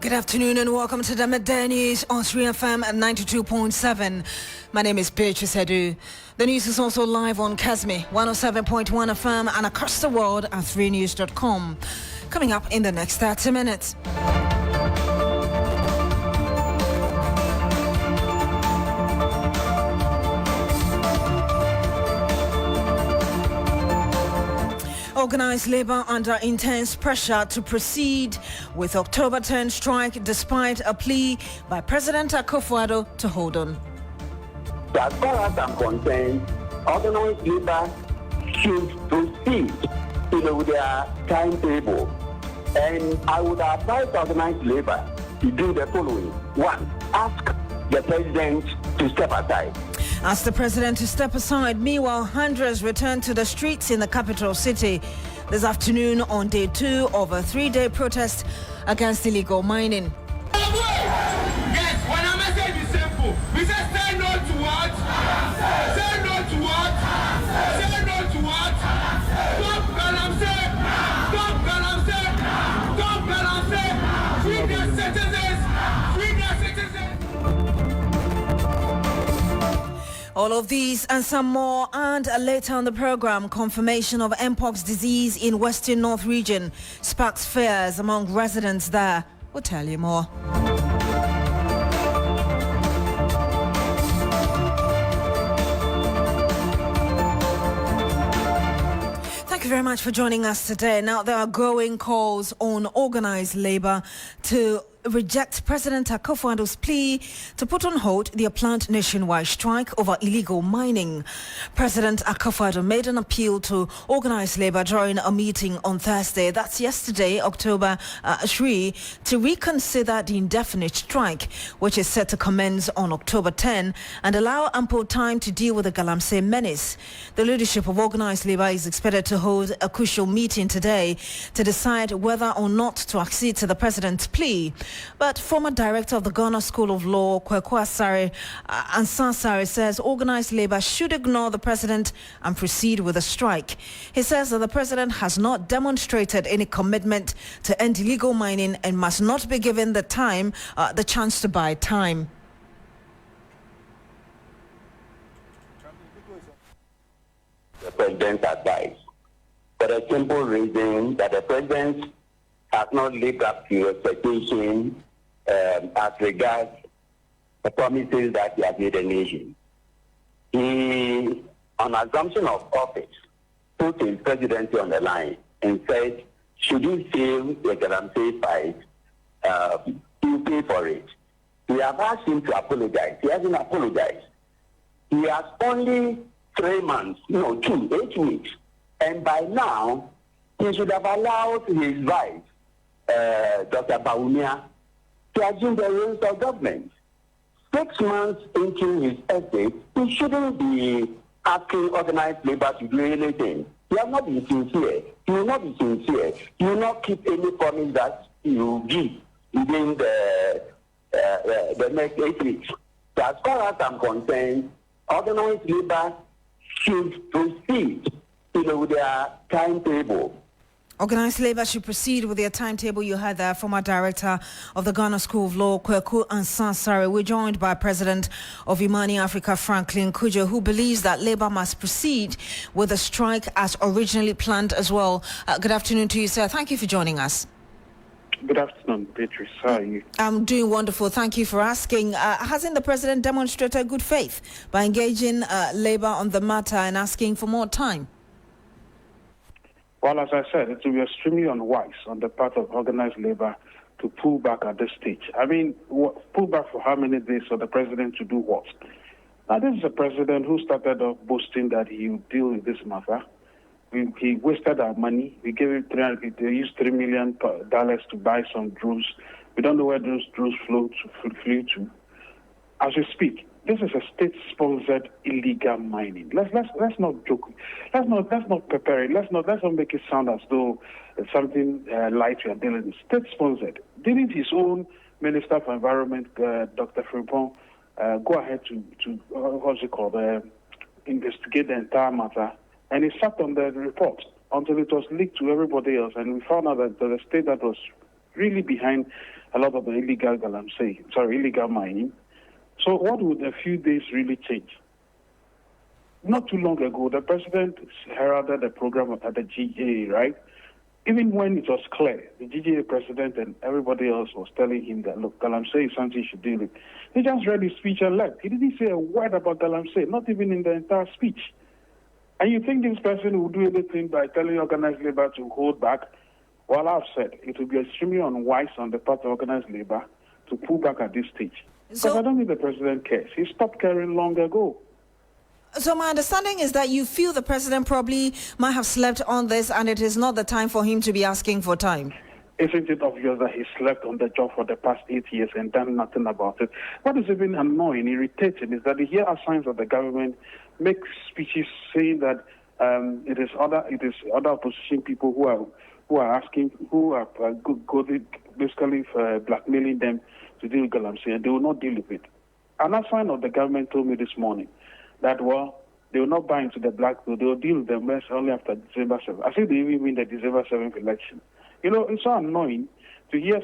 Good afternoon and welcome to the Midday News on 3FM at 92.7. My name is Beatrice Adu. The news is also live on Kasmi 107.1 FM and across the world at 3news.com. Coming up in the next 30 minutes. Organized labor under intense pressure to proceed with October 10 strike despite a plea by President Adu to hold on. As far as I'm concerned, organized labor should proceed with their timetable. And I would advise organized labor to do the following. One, ask the president to step aside. Ask the president to step aside. Meanwhile, hundreds return to the streets in the capital city this afternoon on day 2 of a 3-day protest against illegal mining. Yes, when our message is simple, we say no to what? Say no to what? Say no to what? Stop Galamsey! Stop Galamsey! Stop Galamsey! Free the citizens! Free the citizens! All of these and some more, and later on the program, confirmation of Mpox disease in Western North region sparks fears among residents there. We'll tell you more. Thank you very much for joining us today. Now, there are growing calls on organized labor to reject President Adu's plea to put on hold their planned nationwide strike over illegal mining. President Adu made an appeal to organized labor during a meeting on Thursday, that's yesterday, October 3, to reconsider the indefinite strike, which is set to commence on October 10, and allow ample time to deal with the Galamsey menace. The leadership of organized labor is expected to hold a crucial meeting today to decide whether or not to accede to the president's plea. But former director of the Ghana School of Law, Kwaku Ansah says organized labor should ignore the president and proceed with a strike. He says that the president has not demonstrated any commitment to end illegal mining and must not be given the chance to buy time. The president's advice, for the simple reason that the president has not lived up to expectation as regards the promises that he has made the nation. He, on assumption of office, put his presidency on the line and said, should he fail the Galamsey fight, he'll pay for it. We have asked him to apologize. He hasn't apologized. He has only 8 weeks. And by now, he should have allowed his wife, Dr. Baumia, to assume the reins of government. 6 months into his estate, he shouldn't be asking organized labor to do anything. He has not been sincere. He will not be sincere. He will not keep any promise that he will give within the next 8 weeks. So as far as I'm concerned, organized labor should proceed with their timetable. Organized labor should proceed with their timetable. You heard there former director of the Ghana School of Law, Kwaku Ansah. We're joined by President of Imani Africa, Franklin Kujo, who believes that labor must proceed with the strike as originally planned as well. Good afternoon to you, sir. Thank you for joining us. Good afternoon, Beatrice. How are you? I'm doing wonderful. Thank you for asking. Hasn't the president demonstrated good faith by engaging labor on the matter and asking for more time? Well, as I said, it will be extremely unwise on the part of organized labor to pull back at this stage. I mean, pull back for how many days for the president to do what? Now, this is a president who started off boasting that he would deal with this matter. He wasted our money. We gave him they used $3 million to buy some drones. We don't know where those drones flew to. As we speak, this is a state-sponsored illegal mining. Let's not joke. Let's not prepare it. Let's not make it sound as though it's something light we are dealing with. State-sponsored. Didn't his own Minister for Environment, Dr. Frimpong, go ahead to investigate the entire matter? And he sat on the report until it was leaked to everybody else, and we found out that the state that was really behind a lot of the illegal mining. So what would a few days really change? Not too long ago, the president heralded a program at the GA, right? Even when it was clear, the GGA president and everybody else was telling him that, look, Galamsey is something you should deal with. He just read his speech and left. He didn't say a word about Galamsey, not even in the entire speech. And you think this person will do anything by telling organized labor to hold back? Well, I've said it would be extremely unwise on the part of organized labor to pull back at this stage. Because I don't think the president cares. He stopped caring long ago. So my understanding is that you feel the president probably might have slept on this and it is not the time for him to be asking for time. Isn't it obvious that he slept on the job for the past 8 years and done nothing about it? What is even annoying, irritating, is that here are signs that the government makes speeches saying that it is other opposition people who are basically blackmailing them to deal with Galamsey, and they will not deal with it. Another sign of the government told me this morning that, well, they will not buy into the black bill. They will deal with the mess only after December 7th. I think they even win the December 7th election. You know, it's so annoying to hear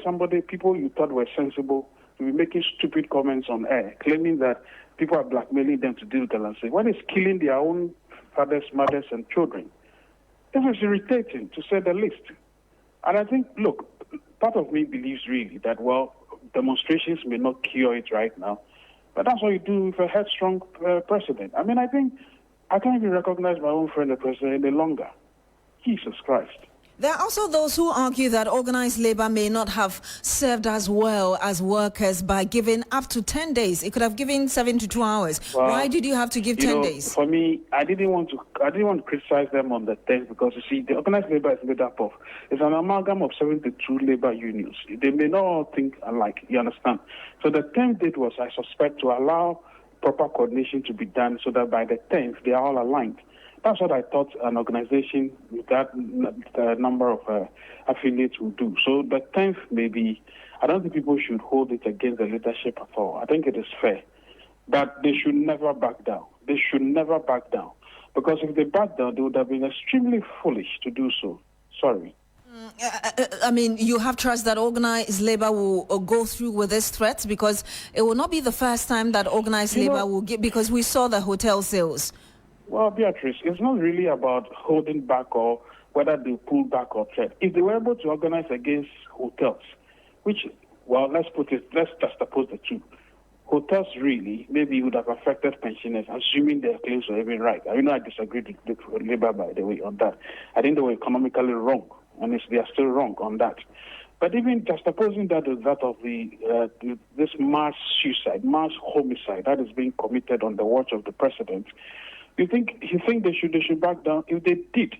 people you thought were sensible, to be making stupid comments on air, claiming that people are blackmailing them to deal with Galamsey. When it's killing their own fathers, mothers, and children. This is irritating, to say the least. And I think, look, part of me believes really that, well, demonstrations may not cure it right now, but that's what you do with a headstrong president. I mean, I think I can't even recognize my own friend, the president, any longer. Jesus Christ. There are also those who argue that organized labor may not have served as well as workers by giving up to 10 days. It could have given 7 to 2 hours. Well, why did you have to give 10 days? For me, I didn't want to criticize them on the 10th because, you see, the organized labor is made up of, it's an amalgam of 72 labor unions. They may not all think alike, you understand? So the 10th date was, I suspect, to allow proper coordination to be done so that by the 10th, they are all aligned. That's what I thought an organization with that number of affiliates would do. So the 10th, maybe, I don't think people should hold it against the leadership at all. I think it is fair. But they should never back down. They should never back down. Because if they back down, they would have been extremely foolish to do so. Sorry. I mean, you have trust that organized labor will go through with this threat, because it will not be the first time that organized labor will get, because we saw the hotel sales. Well, Beatrice, it's not really about holding back or whether they pull back or threat. If they were able to organize against hotels, which, well, let's juxtapose the two. Hotels really maybe would have affected pensioners, assuming their claims were even right. I disagreed with Labour, by the way, on that. I think they were economically wrong, and they are still wrong on that. But even juxtaposing that with that of this mass suicide, mass homicide that is being committed on the watch of the president, you think they should back down? If they did,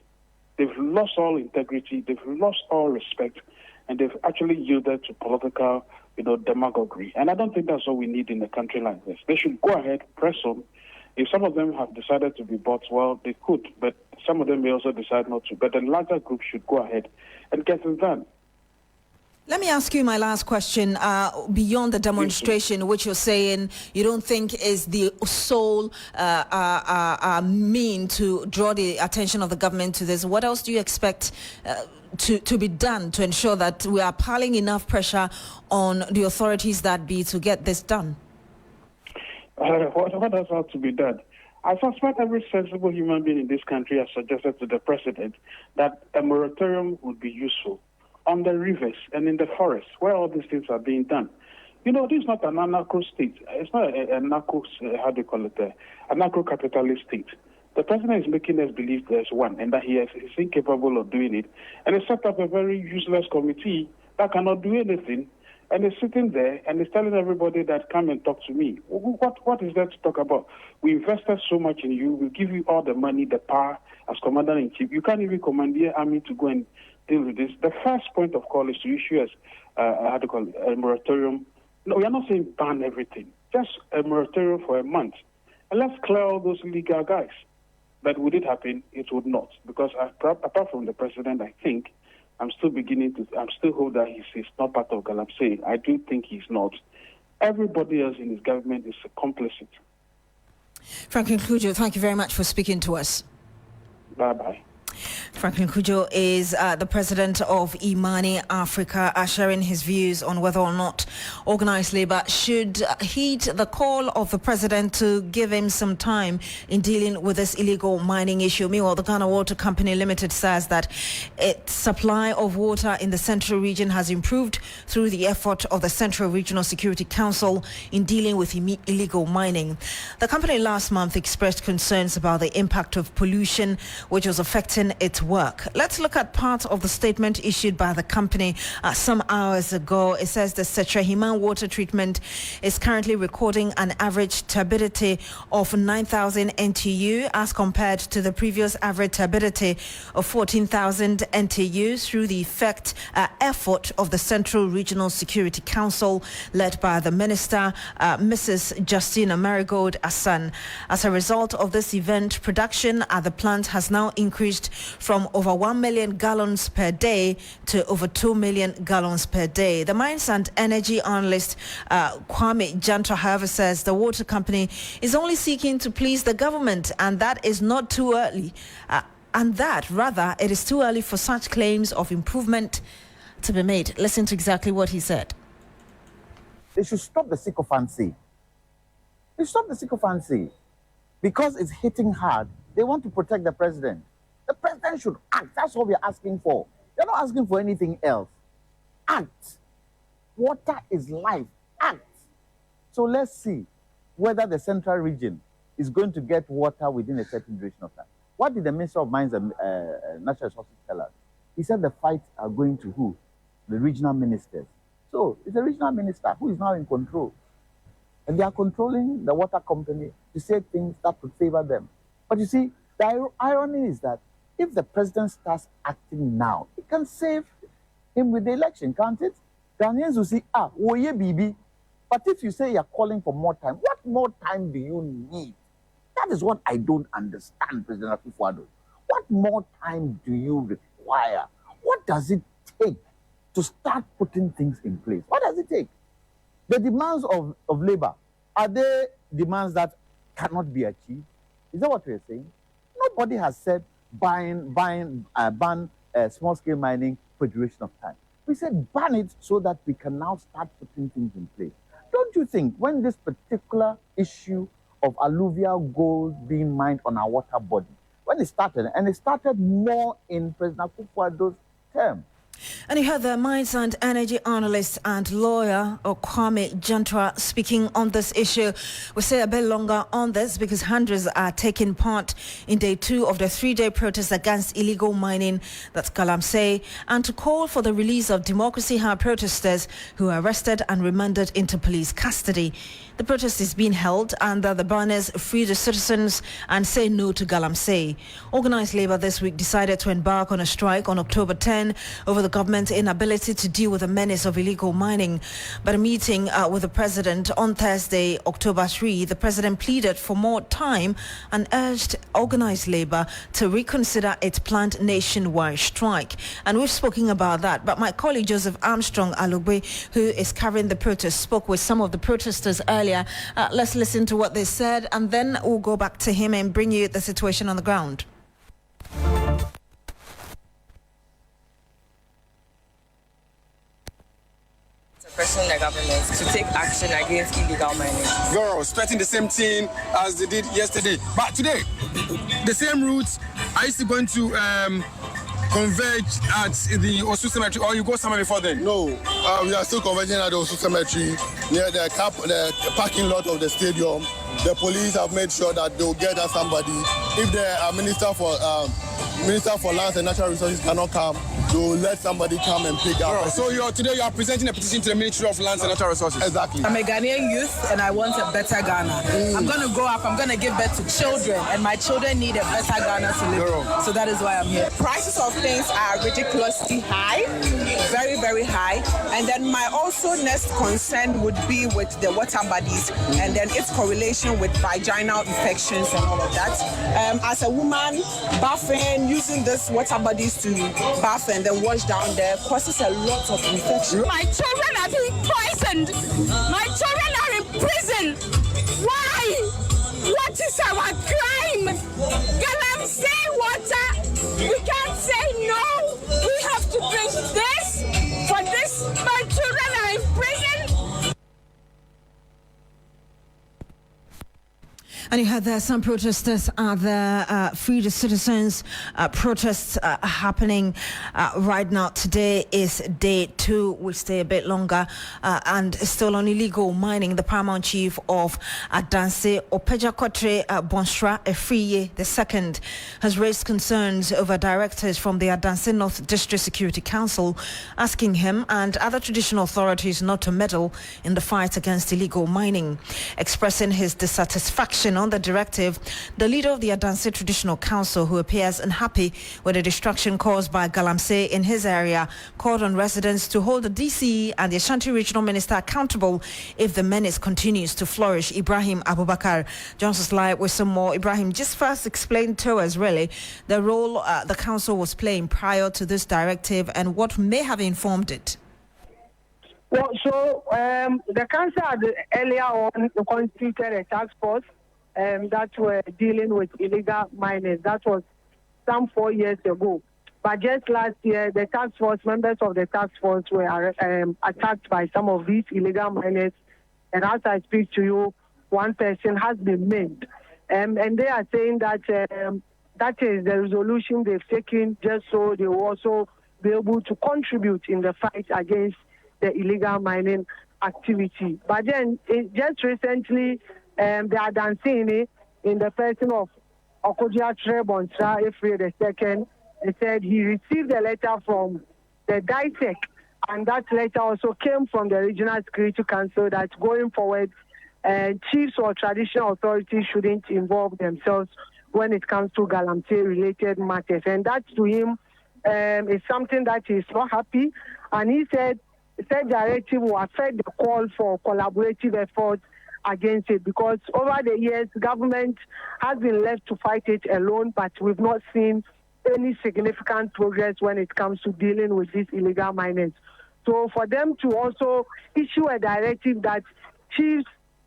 they've lost all integrity, they've lost all respect, and they've actually yielded to political, demagoguery. And I don't think that's what we need in a country like this. They should go ahead, press on. If some of them have decided to be bought, well, they could, but some of them may also decide not to. But the larger group should go ahead and get it done. Let me ask you my last question. Beyond the demonstration, which you're saying you don't think is the sole mean to draw the attention of the government to this, what else do you expect to be done to ensure that we are piling enough pressure on the authorities that be to get this done? What else has to be done? I suspect every sensible human being in this country has suggested to the president that a moratorium would be useful on the rivers and in the forests, where all these things are being done. This is not an anarcho state. It's not a narco, a narco-capitalist state. The president is making us believe there's one, and that he is incapable of doing it. And he set up a very useless committee that cannot do anything, and is sitting there and is telling everybody that come and talk to me. What is there to talk about? We invested so much in you. We give you all the money, the power as commander-in-chief. You can't even commandeer army to go and deal with this. The first point of call is to issue a moratorium. No, we are not saying ban everything. Just a moratorium for a month. And let's clear all those illegal guys. But would it happen? It would not. Because apart from the president, I think, I'm still hope that he's not part of Galamsey. I do think he's not. Everybody else in his government is complicit. Franklin Klujo, thank you very much for speaking to us. Bye-bye. Franklin Kujo is the president of Imani Africa, sharing his views on whether or not organized labor should heed the call of the president to give him some time in dealing with this illegal mining issue. Meanwhile, the Ghana Water Company Limited says that its supply of water in the central region has improved through the effort of the Central Regional Security Council in dealing with illegal mining. The company last month expressed concerns about the impact of pollution, which was affecting its work. Let's look at part of the statement issued by the company some hours ago. It says the Setrahiman water treatment is currently recording an average turbidity of 9,000 NTU as compared to the previous average turbidity of 14,000 NTU through the effort of the Central Regional Security Council led by the Minister, Mrs. Justina Marigold Asan. As a result of this event, production at the plant has now increased from over 1 million gallons per day to over 2 million gallons per day. The Mines and Energy analyst Kwame Jantra, however, says the water company is only seeking to please the government, and that is not too early. Rather, it is too early for such claims of improvement to be made. Listen to exactly what he said. They should stop the sycophancy. They should stop the sycophancy. Because it's hitting hard, they want to protect the president. The president should act. That's what we're asking for. They're not asking for anything else. Act. Water is life. Act. So let's see whether the central region is going to get water within a certain duration of time. What did the Minister of Mines and Natural Resources tell us? He said the fights are going to who? The regional ministers. So it's the regional minister who is now in control. And they are controlling the water company to say things that would favor them. But you see, the irony is that if the president starts acting now, it can save him with the election, can't it? Ghanaians will say, oye bibi. But if you say you're calling for more time, what more time do you need? That is what I don't understand, President Akufo Addo. What more time do you require? What does it take to start putting things in place? What does it take? The demands of labor, are they demands that cannot be achieved? Is that what we're saying? Nobody has said ban small-scale mining for a duration of time. We said ban it so that we can now start putting things in place. Don't you think when this particular issue of alluvial gold being mined on our water body, when it started, and it started more in President Akufo Addo's term. And you heard the Mines and Energy analyst and lawyer Kwame Jantra speaking on this issue. We'll say a bit longer on this because hundreds are taking part in day 2 of the 3-day protest against illegal mining, that's Galamsey, and to call for the release of Democracy Hub protesters who were arrested and remanded into police custody. The protest is being held under the banners Free the Citizens and Say No to Galamsey. Organized labor this week decided to embark on a strike on October 10 over the government's inability to deal with the menace of illegal mining. But a meeting with the president on Thursday, October 3, the president pleaded for more time and urged organized labor to reconsider its planned nationwide strike. And we've spoken about that. But my colleague Joseph Armstrong Alogbe, who is covering the protest, spoke with some of the protesters earlier. Let's listen to what they said, and then we'll go back to him and bring you the situation on the ground. Pressing the government to take action against illegal mining. We're expecting the same thing as they did yesterday. But today, the same routes are still going to converge at the Osu Cemetery, or you go somewhere before then? No, we are still converging at the Osu Cemetery near the parking lot of the stadium. The police have made sure that they will get us somebody. If the Minister for Lands and Natural Resources cannot come, they will let somebody come and pick up. So today you are presenting a petition to the Ministry of Lands and Natural Resources? Exactly. I'm a Ghanaian youth and I want a better Ghana. I'm going to grow up, I'm going to give birth to children, and my children need a better Ghana to live in. So that is why I'm here. Prices of things are ridiculously high, very, very high. And then my also next concern would be with the water bodies and then its correlation with vaginal infections and all of that. As a woman, bathing, using this water bodies to bath and then wash down there causes a lot of infection. My children are being poisoned. My children are in prison. Why? What is our crime? Galamsey water. We can't And you heard there some protesters are there, Free the Citizens protests happening right now. Today is day 2. We'll stay a bit longer and still on illegal mining. The paramount chief of Adanse, Opeja Kotre Bonsra Efriye II, has raised concerns over directors from the Adanse North District Security Council, asking him and other traditional authorities not to meddle in the fight against illegal mining. Expressing his dissatisfaction on the directive, the leader of the Adanse Traditional Council, who appears unhappy with the destruction caused by Galamsey in his area, called on residents to hold the DCE and the Ashanti Regional Minister accountable if the menace continues to flourish. Ibrahim Abubakar joins us live with some more. Ibrahim, just first explain to us really the role the council was playing prior to this directive and what may have informed it. Well, so the council had earlier on constituted a task force that were dealing with illegal miners. That was some 4 years ago. But just last year, the task force, members of the task force were attacked by some of these illegal miners. And as I speak to you, one person has been maimed. And they are saying that that is the resolution they've taken just so they will also be able to contribute in the fight against the illegal mining activity. But then, just recently, they are dancing in the person of Okodia Trebonsra Efriye II. He said he received a letter from the DISEC, and that letter also came from the Regional Security Council that going forward, chiefs or traditional authorities shouldn't involve themselves when it comes to Galamsey-related matters. And that to him is something that he's not happy. And he said directive will affect the call for collaborative efforts against it, because over the years, government has been left to fight it alone, but we've not seen any significant progress when it comes to dealing with these illegal miners. So for them to also issue a directive that chiefs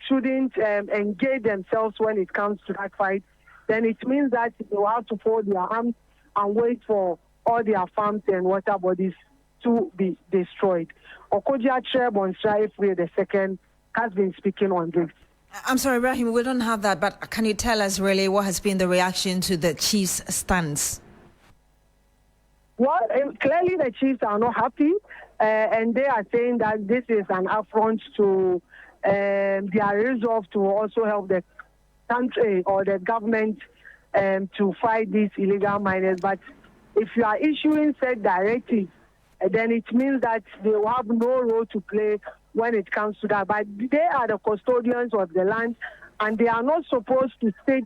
shouldn't engage themselves when it comes to that fight, then it means that they will have to fold their arms and wait for all their farms and water bodies to be destroyed. Okodia Trebonsra Efriye II has been speaking on this. I'm sorry, Ibrahim, we don't have that, but can you tell us really what has been the reaction to the chief's stance? Well, clearly the chiefs are not happy, and they are saying that this is an affront to their resolve to also help the country or the government to fight these illegal miners. But if you are issuing said directives, then it means that they will have no role to play when it comes to that. But they are the custodians of the land, and they are not supposed to sit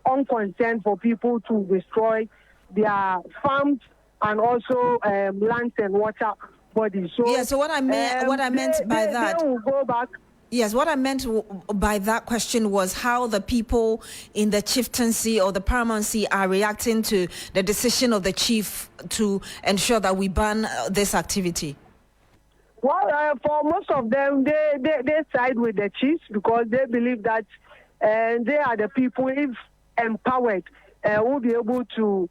unconcerned for people to destroy their farms and also lands and water bodies. So, yeah, so what I meant by that. They will go back. Yes, what I meant by that question was how the people in the chieftaincy or the paramountcy are reacting to the decision of the chief to ensure that we ban this activity. Well, for most of them, they side with the chiefs because they believe that they are the people, if empowered, will be able to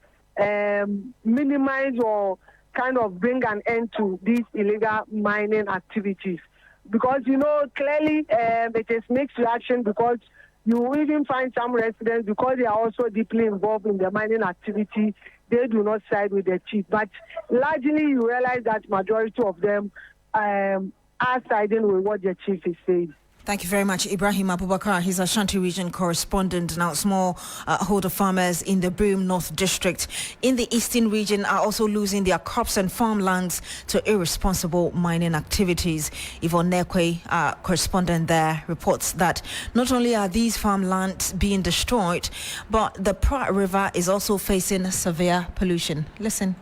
minimize or kind of bring an end to these illegal mining activities. Because, you know, clearly it is mixed reaction because you even find some residents, because they are also deeply involved in the mining activity, they do not side with the chief. But largely you realize that majority of them are siding with what the chief is saying. Thank you very much, Ibrahim Abubakar. He's Ashanti Region correspondent. Now, smallholder farmers in the Broome North District in the Eastern Region are also losing their crops and farmlands to irresponsible mining activities. Yvonne Nekwe, correspondent there, reports that not only are these farmlands being destroyed, but the Pratt River is also facing severe pollution. Listen.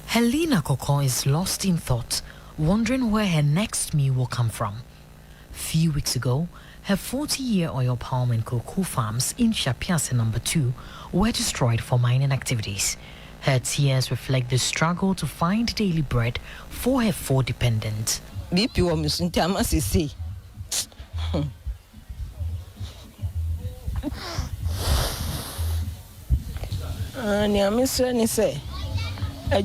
Helena Koko is lost in thought, wondering where her next meal will come from. Few weeks ago, her 40-year oil palm and cocoa farms in Shapiase No. 2 were destroyed for mining activities. Her tears reflect the struggle to find daily bread for her 4 dependents. My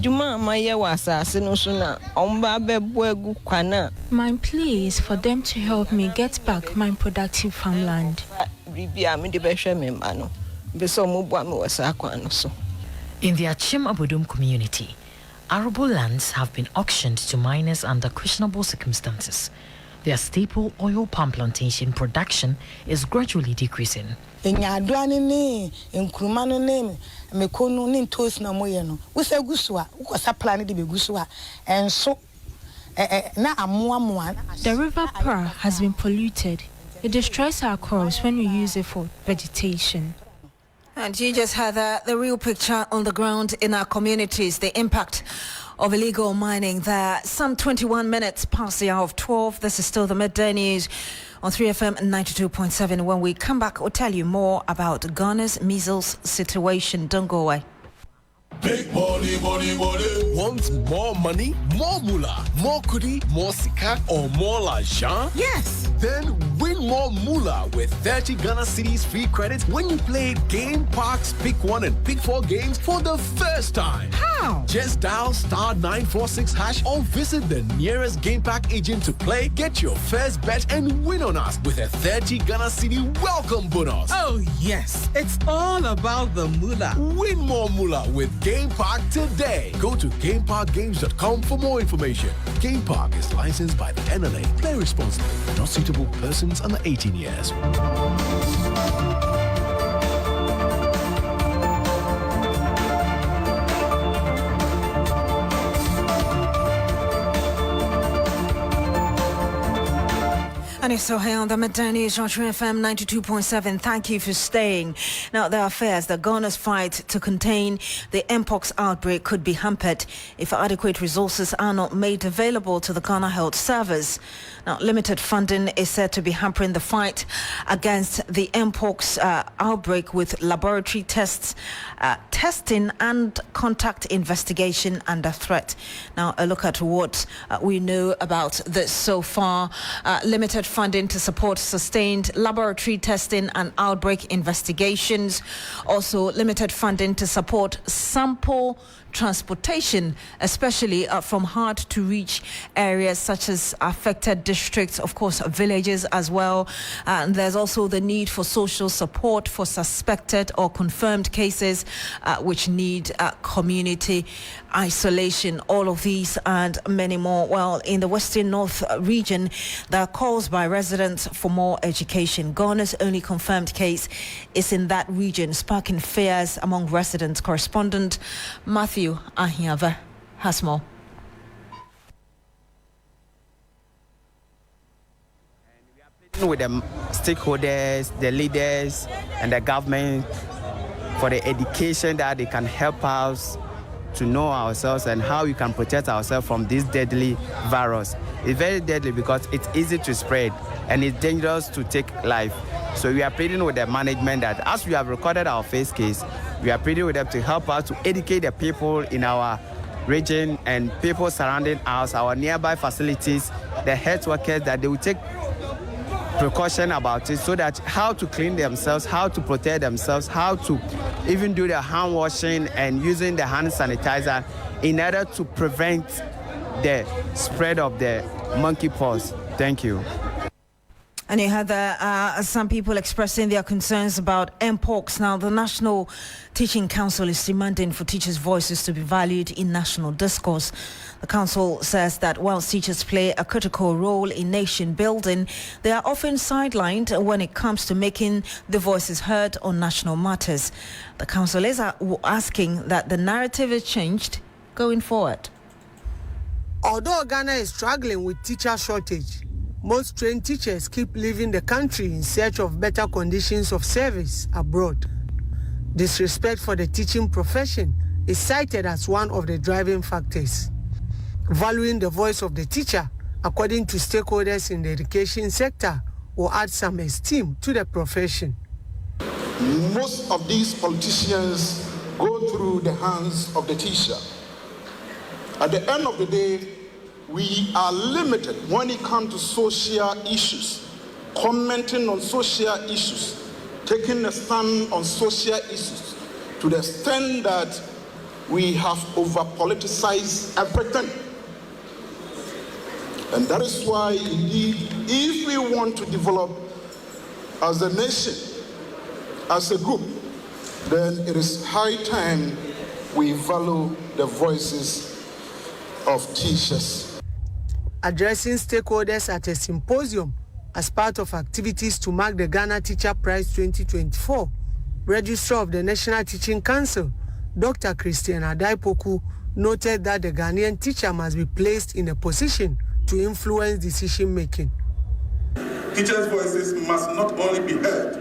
plea is for them to help me get back my productive farmland. In the Achim Abodum community, arable lands have been auctioned to miners under questionable circumstances. Their staple oil palm plantation production is gradually decreasing. And so the river Pra has been polluted. It destroys our crops when we use it for vegetation. And you just had the real picture on the ground in our communities, the impact of illegal mining there. Some 21 minutes past the hour of 12. This is still the midday news on 3FM 92.7. When we come back, we'll tell you more about Ghana's measles situation. Don't go away. Big money, money, money. Want more money, more moolah, more kudi, more sika, or more l'argent? yes. Then win more moolah with 30 Ghana Cedis free credits when you play Game Park's Pick 1 and Pick 4 games for the first time. How? Just dial *946# or visit the nearest Game Park agent to play, get your first bet, and win on us with a 30 Ghana Cedi welcome bonus. Oh, yes. It's all about the moolah. Win more moolah with Game Park today. Go to GameParkGames.com for more information. Game Park is licensed by the NLA. Play responsibly. Not suitable persons under 18 years. And it's so here on the midday news on 3FM 92.7. Thank you for staying. Now, there are fears that Ghana's fight to contain the Mpox outbreak could be hampered if adequate resources are not made available to the Ghana Health Service. Now, limited funding is said to be hampering the fight against the Mpox outbreak, with laboratory tests, testing and contact investigation under threat. Now, a look at what we know about this so far. Limited funding to support sustained laboratory testing and outbreak investigations. Also, limited funding to support sample transportation, especially from hard to reach areas such as affected districts, of course, villages as well. And there's also the need for social support for suspected or confirmed cases which need community isolation. All of these and many more. Well, in the Western North region, there are calls by residents for more education. Ghana's only confirmed case is in that region, sparking fears among residents. Correspondent Matthew Ahiava has more. With the stakeholders, the leaders, and the government for the education that they can help us to know ourselves and how we can protect ourselves from this deadly virus. It's very deadly because it's easy to spread and it's dangerous to take life. So we are pleading with the management that as we have recorded our first case, we are pleading with them to help us to educate the people in our region and people surrounding us, our nearby facilities, the health workers, that they will take precaution about it, so that how to clean themselves, how to protect themselves, how to even do the hand washing and using the hand sanitizer in order to prevent the spread of the monkeypox. Thank you. And you had some people expressing their concerns about Mpox. Now, the National Teaching Council is demanding for teachers' voices to be valued in national discourse. The council says that whilst teachers play a critical role in nation building, they are often sidelined when it comes to making the voices heard on national matters. The council is asking that the narrative is changed going forward. Although Ghana is struggling with teacher shortage, most trained teachers keep leaving the country in search of better conditions of service abroad. Disrespect for the teaching profession is cited as one of the driving factors. Valuing the voice of the teacher, according to stakeholders in the education sector, will add some esteem to the profession. Most of these politicians go through the hands of the teacher. At the end of the day, we are limited when it comes to social issues, commenting on social issues, taking a stand on social issues, to the extent that we have over-politicized everything. And that is why, indeed, if we want to develop as a nation, as a group, then it is high time we value the voices of teachers. Addressing stakeholders at a symposium as part of activities to mark the Ghana Teacher Prize 2024, Registrar of the National Teaching Council, Dr. Christian Adaipoku, noted that the Ghanaian teacher must be placed in a position to influence decision-making. Teachers' voices must not only be heard,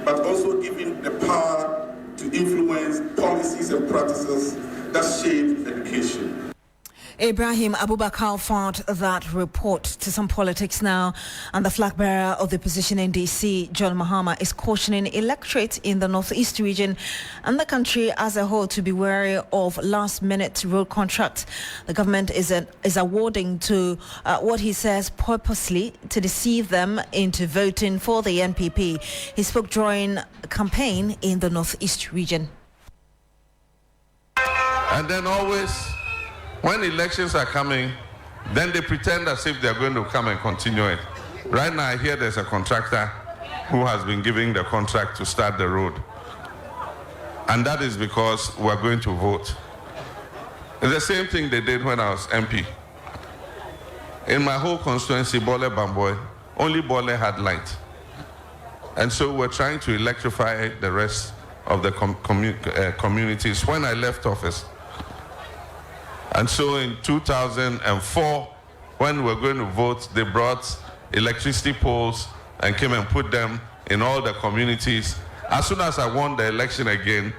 but also given the power to influence policies and practices that shape education. Ibrahim Abubakar forwarded that report to some politics now, and the flag bearer of the opposition in DC, John Mahama, is cautioning electorate in the Northeast region and the country as a whole to be wary of last-minute road contracts. The government is awarding to what he says purposely to deceive them into voting for the NPP. He spoke during a campaign in the Northeast region. And then always, when elections are coming, then they pretend as if they're going to come and continue it. Right now, I hear there's a contractor who has been giving the contract to start the road. And that is because we're going to vote. It's the same thing they did when I was MP. In my whole constituency, Bole Bamboy, only Bole had light. And so we're trying to electrify the rest of the communities. When I left office, and so in 2004, when we were going to vote, they brought electricity poles and came and put them in all the communities. As soon as I won the election again,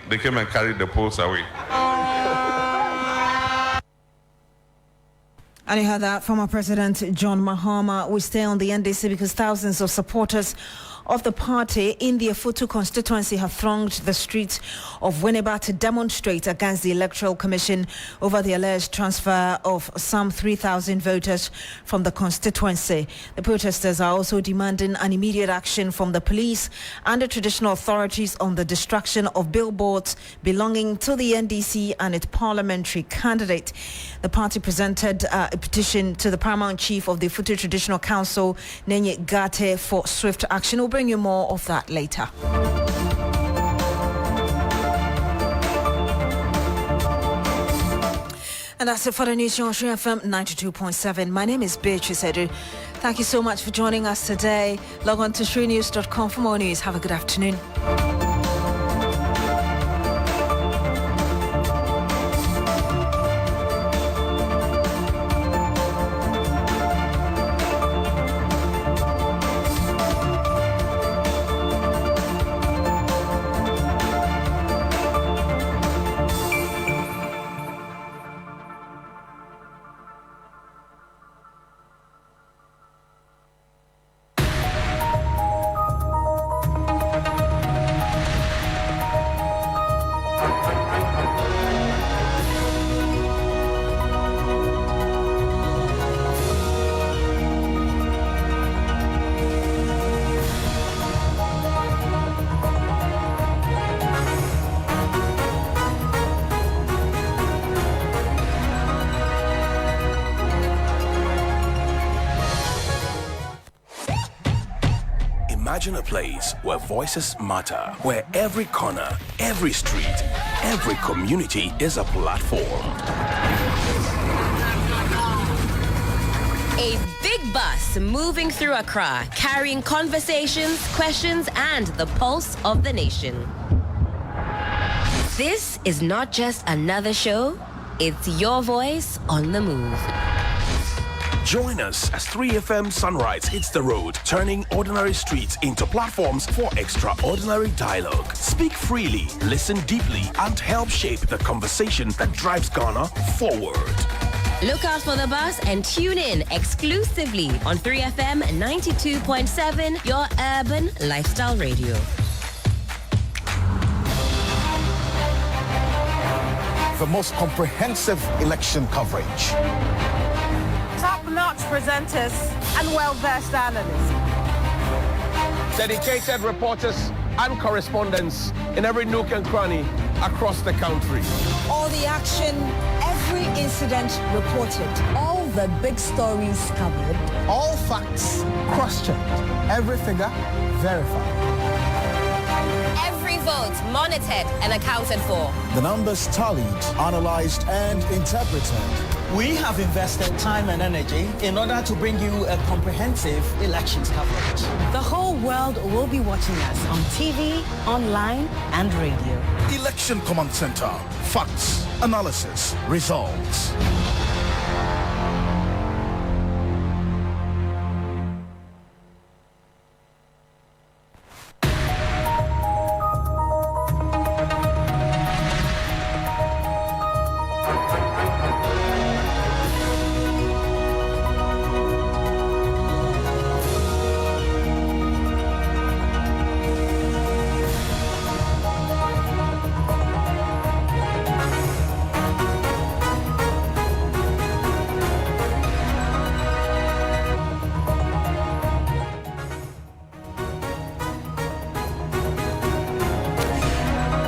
they came and carried the poles away. And you heard that former President John Mahama will stay on the NDC because thousands of supporters of the party in the Afutu constituency have thronged the streets of Winneba to demonstrate against the Electoral Commission over the alleged transfer of some 3,000 voters from the constituency. The protesters are also demanding an immediate action from the police and the traditional authorities on the destruction of billboards belonging to the NDC and its parliamentary candidate. The party presented a petition to the paramount chief of the Afutu Traditional Council, Nenye Gate, for swift action. We'll bring you more of that later. And that's it for the news on Shri FM 92.7. My name is Beatrice Adu. Thank you so much for joining us today. Log on to shrinews.com for more news. Have a good afternoon. Imagine a place where voices matter, where every corner, every street, every community is a platform. A big bus moving through Accra, carrying conversations, questions, and the pulse of the nation. This is not just another show, it's your voice on the move. Join us as 3FM Sunrise hits the road, turning ordinary streets into platforms for extraordinary dialogue. Speak freely, listen deeply, and help shape the conversation that drives Ghana forward. Look out for the bus and tune in exclusively on 3FM 92.7, your urban lifestyle radio. The most comprehensive election coverage. Top-notch presenters and well-versed analysts. Dedicated reporters and correspondents in every nook and cranny across the country. All the action, every incident reported. All the big stories covered. All facts cross-checked. Every figure verified. Every vote monitored and accounted for. The numbers tallied, analyzed, and interpreted. We have invested time and energy in order to bring you a comprehensive elections coverage. The whole world will be watching us on TV, online, and radio. Election Command Center. Facts, analysis, results.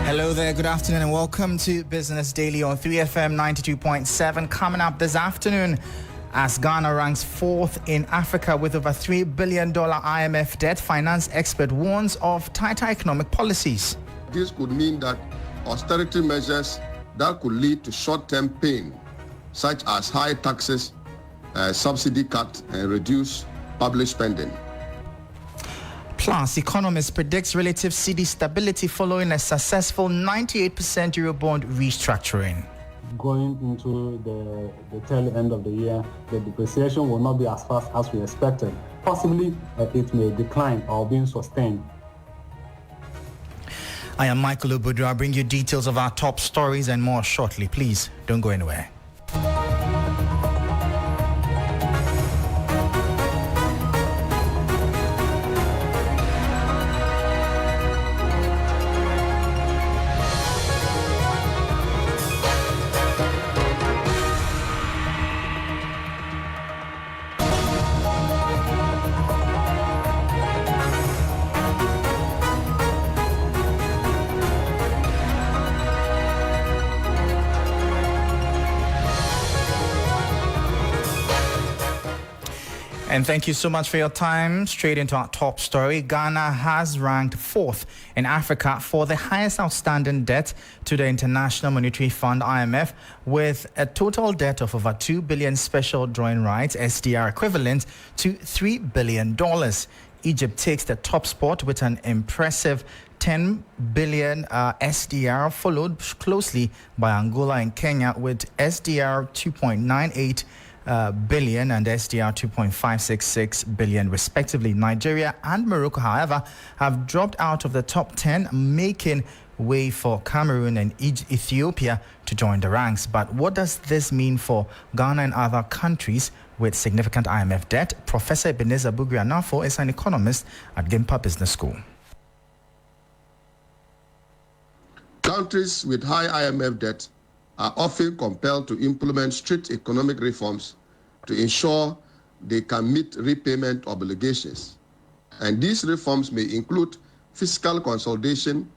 Hello there, good afternoon and welcome to Business Daily on 3FM 92.7. Coming up this afternoon, as Ghana ranks 4th in Africa with over $3 billion IMF debt, finance expert warns of tighter economic policies. This could mean that austerity measures that could lead to short-term pain, such as high taxes, subsidy cut, and reduce public spending. Plus, economists predict relative cedi stability following a successful 98% Eurobond restructuring. Going into the tail end of the year, the depreciation will not be as fast as we expected. Possibly, it may decline or being sustained. I am Michael Obudu. I'll bring you details of our top stories and more shortly. Please don't go anywhere. And thank you so much for your time. Straight into our top story. Ghana has ranked 4th in Africa for the highest outstanding debt to the International Monetary Fund, IMF, with a total debt of over 2 billion special drawing rights, SDR, equivalent to $3 billion. Egypt takes the top spot with an impressive 10 billion SDR, followed closely by Angola and Kenya with SDR 2.98 billion and SDR 2.566 billion respectively. Nigeria and Morocco, however, have dropped out of the top 10, making way for Cameroon and Ethiopia to join the ranks. But what does this mean for Ghana and other countries with significant IMF debt? Professor Ebenezer Bugrianafo is an economist at Gimpa Business School. Countries with high IMF debt are often compelled to implement strict economic reforms to ensure they can meet repayment obligations. And these reforms may include fiscal consolidation,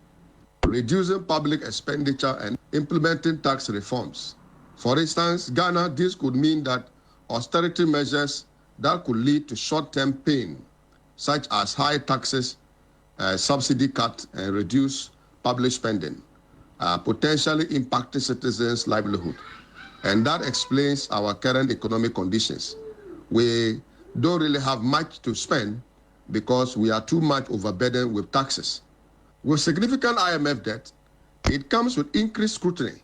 reducing public expenditure, and implementing tax reforms. For instance, Ghana, this could mean that austerity measures that could lead to short-term pain, such as high taxes, subsidy cut, and reduce public spending, potentially impacting citizens' livelihood. And that explains our current economic conditions. We don't really have much to spend because we are too much overburdened with taxes. With significant IMF debt, it comes with increased scrutiny.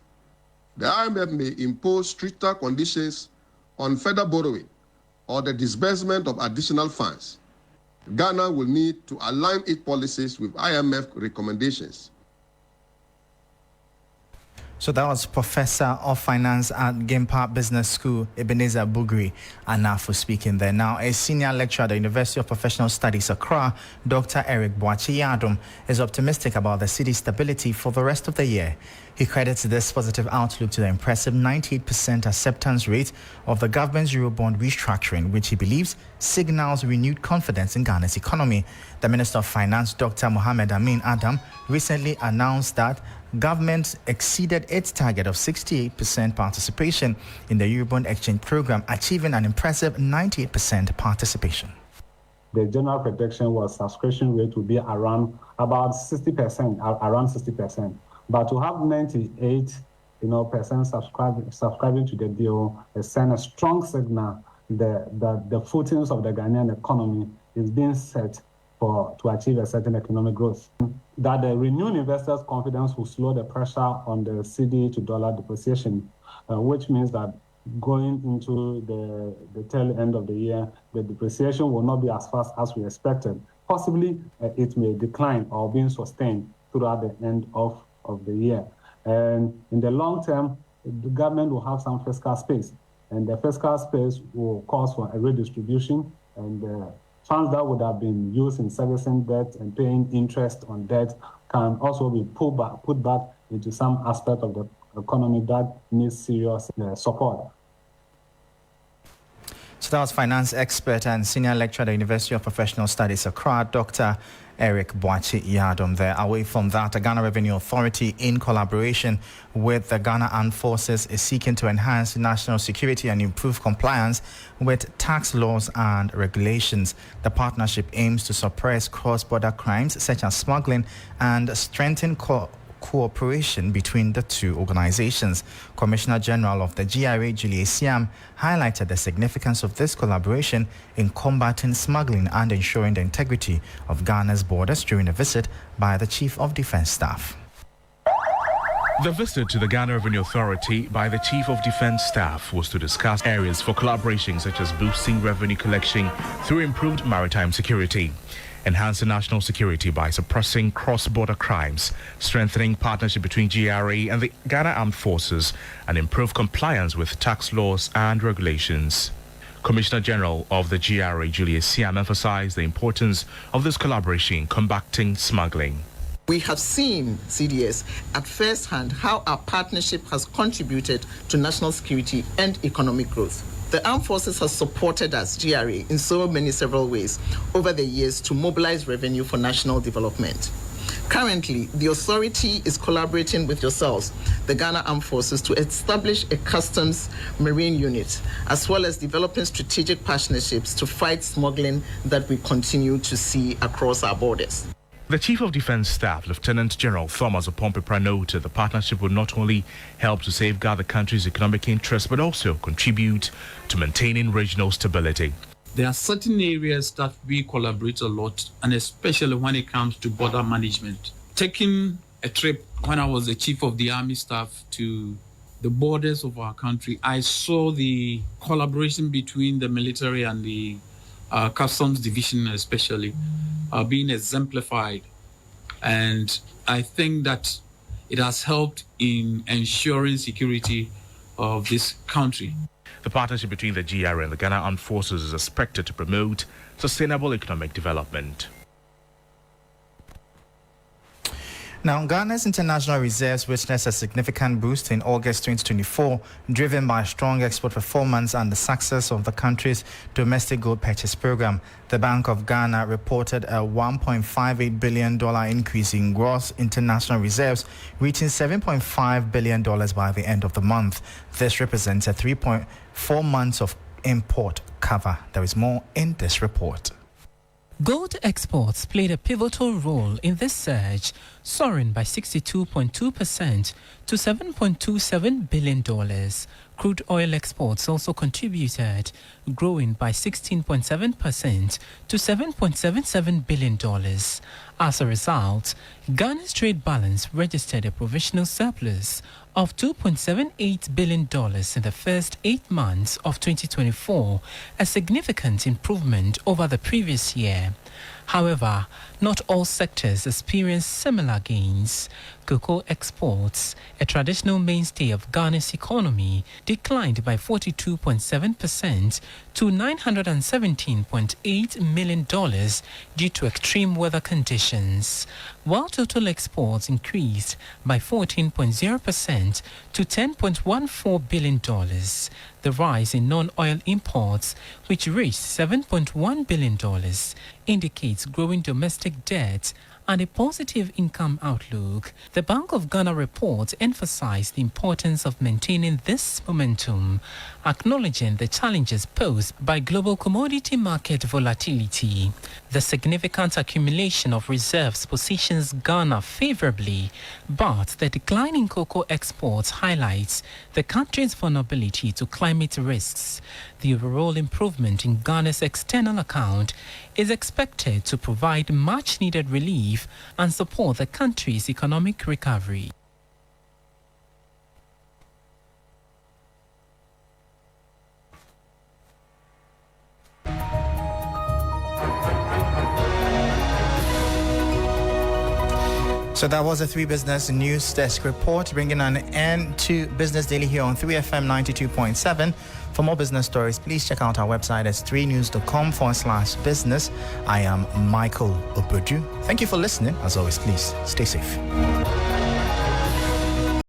The IMF may impose stricter conditions on further borrowing or the disbursement of additional funds. Ghana will need to align its policies with IMF recommendations. So that was Professor of Finance at Gimpa Business School, Ebenezer Bugri Anafo speaking there. Now, a senior lecturer at the University of Professional Studies, Accra, Dr. Eric Boakye-Yadom, is optimistic about the city's stability for the rest of the year. He credits this positive outlook to the impressive 98% acceptance rate of the government's Eurobond restructuring, which he believes signals renewed confidence in Ghana's economy. The Minister of Finance, Dr. Mohamed Amin Adam, recently announced that government exceeded its target of 68% participation in the Eurobond exchange program, achieving an impressive 98% participation. The general projection was subscription rate would be around about 60%, around 60%. But to have 98%, subscribing to the deal is send a strong signal that the footings of the Ghanaian economy is being set to achieve a certain economic growth. That the renewed investors' confidence will slow the pressure on the cedi to dollar depreciation, which means that going into the tail end of the year, the depreciation will not be as fast as we expected. Possibly it may decline or be sustained throughout the end of the year. And in the long term, the government will have some fiscal space, and the fiscal space will cause for a redistribution, and the funds that would have been used in servicing debt and paying interest on debt can also be put back into some aspect of the economy that needs serious support. So that was finance expert and senior lecturer at the University of Professional Studies, Accra, Dr. Eric Boachi Yadom there. Away from that, the Ghana Revenue Authority, in collaboration with the Ghana Armed Forces, is seeking to enhance national security and improve compliance with tax laws and regulations. The partnership aims to suppress cross-border crimes such as smuggling and strengthen cooperation between the two organizations. Commissioner General of the GRA, Julius Siam, highlighted the significance of this collaboration in combating smuggling and ensuring the integrity of Ghana's borders during a visit by the Chief of Defense Staff. The visit to the Ghana Revenue Authority by the Chief of Defense Staff was to discuss areas for collaboration such as boosting revenue collection through improved maritime security, enhancing national security by suppressing cross-border crimes, strengthening partnership between GRA and the Ghana Armed Forces, and improve compliance with tax laws and regulations. Commissioner General of the GRA, Julius Siam, emphasized the importance of this collaboration in combating smuggling. We have seen, CDS, at first hand how our partnership has contributed to national security and economic growth. The Armed Forces has supported us, GRA, in several ways over the years to mobilize revenue for national development. Currently, the authority is collaborating with yourselves, the Ghana Armed Forces, to establish a customs marine unit, as well as developing strategic partnerships to fight smuggling that we continue to see across our borders. The Chief of Defense Staff, Lieutenant General Thomas Opompepra, noted the partnership will not only help to safeguard the country's economic interests, but also contribute to maintaining regional stability. There are certain areas that we collaborate a lot, and especially when it comes to border management. Taking a trip when I was the Chief of the Army Staff to the borders of our country, I saw the collaboration between the military and the Customs Division especially being exemplified. And I think that it has helped in ensuring security of this country. The partnership between the GRA and the Ghana Armed Forces is expected to promote sustainable economic development. Now, Ghana's international reserves witnessed a significant boost in August 2024, driven by strong export performance and the success of the country's domestic gold purchase program. The Bank of Ghana reported a $1.58 billion increase in gross international reserves, reaching $7.5 billion by the end of the month. This represents a 3.4 months of import cover. There is more in this report. Gold exports played a pivotal role in this surge, soaring by 62.2% to $7.27 billion. Crude oil exports also contributed, growing by 16.7% to $7.77 billion. As a result, Ghana's trade balance registered a provisional surplus of $2.78 billion in the first 8 months of 2024, a significant improvement over the previous year. However, not all sectors experienced similar gains. Cocoa exports, a traditional mainstay of Ghana's economy, declined by 42.7% to $917.8 million due to extreme weather conditions. while total exports increased by 14.0% to $10.14 billion. The rise in non-oil imports, which reached $7.1 billion, indicates growing domestic debt and a positive income outlook. The Bank of Ghana report emphasized the importance of maintaining this momentum, acknowledging the challenges posed by global commodity market volatility. The significant accumulation of reserves positions Ghana favorably, but the decline in cocoa exports highlights the country's vulnerability to climate risks. The overall improvement in Ghana's external account is expected to provide much-needed relief and support the country's economic recovery. So that was a 3 Business News Desk report, bringing an end to Business Daily here on 3FM 92.7. For more business stories, please check out our website at 3news.com/business. I am Michael Obudu. Thank you for listening. As always, please stay safe.